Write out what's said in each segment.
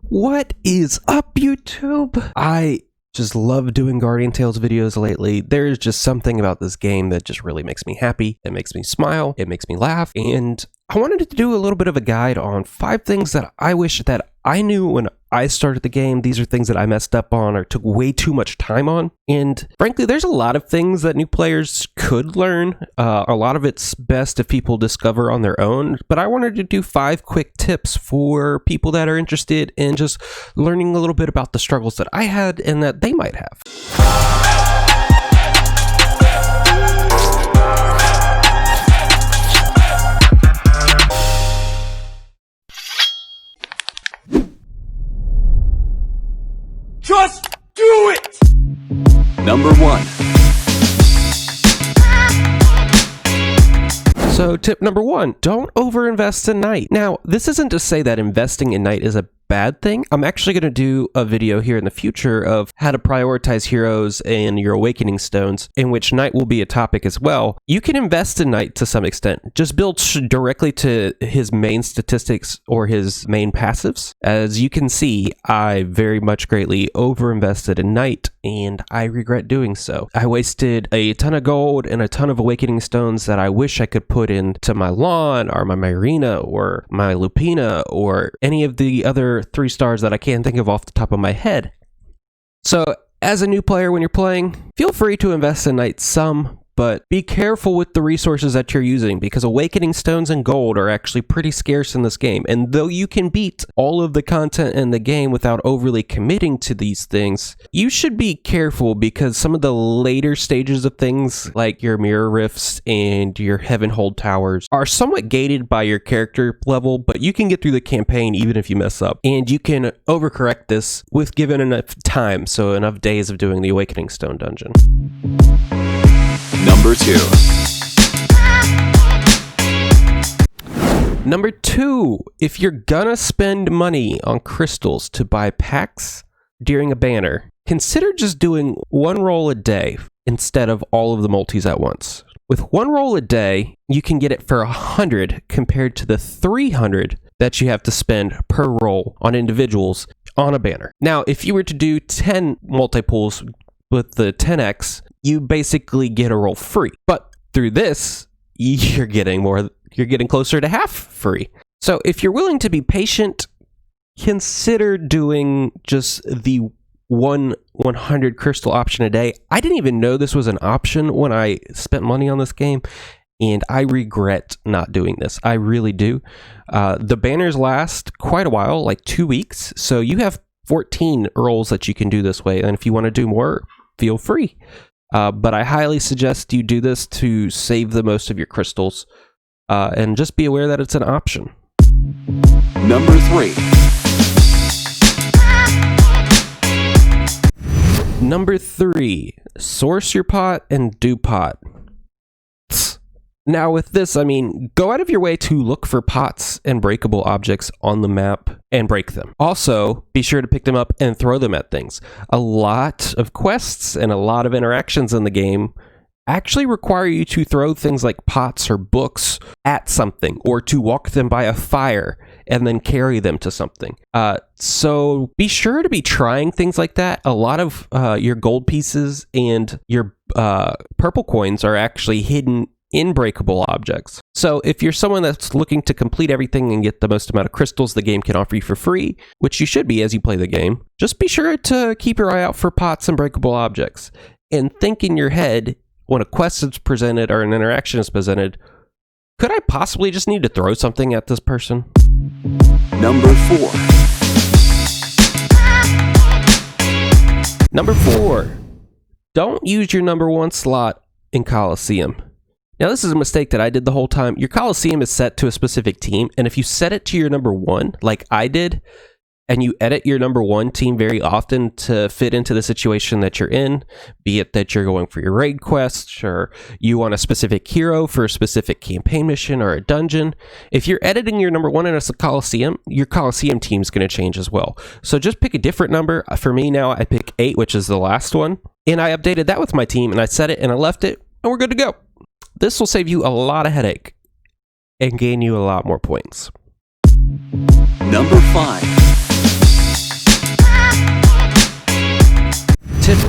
What is up, YouTube? I just love doing Guardian Tales videos lately. There's just something about this game that just really makes me happy. It makes me smile. It makes me laugh. And I wanted to do a little bit of a guide on 5 things that I wish that I knew when I started the game. These are things that I messed up on or took way too much time on. And frankly, there's a lot of things that new players could learn. A lot of it's best if people discover on their own. But I wanted to do 5 quick tips for people that are interested in just learning a little bit about the struggles that I had and that they might have. Just do it! Number 1. So tip number 1, don't overinvest in Knight. Now, this isn't to say that investing in Knight is a bad thing. I'm actually going to do a video here in the future of how to prioritize heroes and your awakening stones, in which Knight will be a topic as well. You can invest in Knight to some extent. Just build directly to his main statistics or his main passives. As you can see, I very much greatly overinvested in Knight, and I regret doing so. I wasted a ton of gold and a ton of awakening stones that I wish I could put into my Lawn or my Myrina or my Lupina or any of the other 3 stars that I can't think of off the top of my head. So as a new player, when you're playing, feel free to invest in Knight some, but be careful with the resources that you're using, because awakening stones and gold are actually pretty scarce in this game. And though you can beat all of the content in the game without overly committing to these things, you should be careful, because some of the later stages of things, like your mirror rifts and your heaven hold towers, are somewhat gated by your character level, but you can get through the campaign even if you mess up. And you can overcorrect this with given enough time, so enough days of doing the awakening stone dungeon. Number 2. Number 2, if you're gonna spend money on crystals to buy packs during a banner, consider just doing 1 roll a day instead of all of the multis at once. With 1 roll a day, you can get it for 100 compared to the 300 that you have to spend per roll on individuals on a banner. Now, if you were to do 10 multi-pulls with the 10x, you basically get a roll free. But through this, you're getting closer to half free. So if you're willing to be patient, consider doing just the 100 crystal option a day. I didn't even know this was an option when I spent money on this game, and I regret not doing this. I really do. The banners last quite a while, like 2 weeks, so you have 14 rolls that you can do this way, and if you want to do more, feel free. But I highly suggest you do this to save the most of your crystals, and just be aware that it's an option. Number 3. Number 3, source your pot and do pot. Now with this, I mean, go out of your way to look for pots and breakable objects on the map and break them. Also, be sure to pick them up and throw them at things. A lot of quests and a lot of interactions in the game actually require you to throw things like pots or books at something, or to walk them by a fire and then carry them to something. So be sure to be trying things like that. A lot of your gold pieces and your purple coins are actually hidden in breakable objects. So if you're someone that's looking to complete everything and get the most amount of crystals the game can offer you for free, which you should be as you play the game, just be sure to keep your eye out for pots and breakable objects. And think in your head, when a quest is presented or an interaction is presented, could I possibly just need to throw something at this person? Number 4. Number 4, don't use your number 1 slot in Coliseum. Now, this is a mistake that I did the whole time. Your Coliseum is set to a specific team, and if you set it to your number 1, like I did, and you edit your number 1 team very often to fit into the situation that you're in, be it that you're going for your raid quest, or you want a specific hero for a specific campaign mission or a dungeon, if you're editing your number 1 in a Coliseum, your Coliseum team is going to change as well. So just pick a different number. For me now, I pick 8, which is the last one, and I updated that with my team, and I set it, and I left it, and we're good to go. This will save you a lot of headache and gain you a lot more points. Number 5.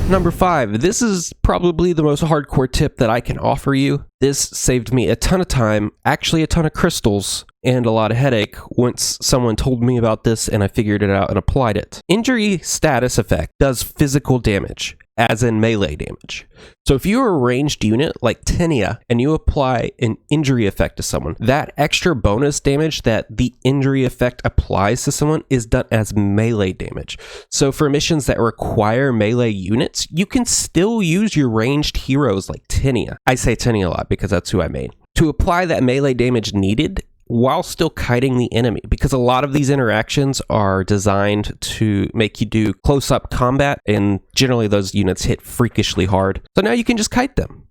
Number 5, this is probably the most hardcore tip that I can offer you. This saved me a ton of time, actually a ton of crystals, and a lot of headache once someone told me about this and I figured it out and applied it. Injury status effect does physical damage, as in melee damage. So if you're a ranged unit like Tenia and you apply an injury effect to someone, that extra bonus damage that the injury effect applies to someone is done as melee damage. So for missions that require melee units, you can still use your ranged heroes like Tenia. I say Tenia a lot because that's who I made. To apply that melee damage needed while still kiting the enemy, because a lot of these interactions are designed to make you do close-up combat, and generally those units hit freakishly hard. So now you can just kite them.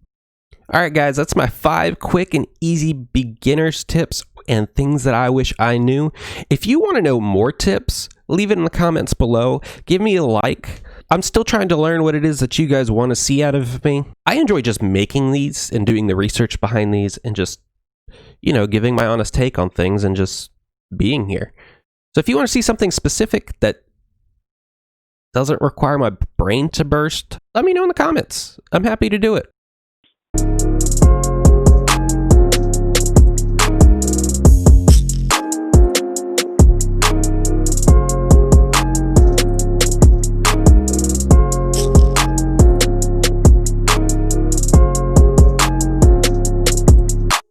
Alright guys, that's my 5 quick and easy beginner's tips and things that I wish I knew. If you want to know more tips, leave it in the comments below. Give me a like. I'm still trying to learn what it is that you guys want to see out of me. I enjoy just making these and doing the research behind these and just, you know, giving my honest take on things and just being here. So if you want to see something specific that doesn't require my brain to burst, let me know in the comments. I'm happy to do it.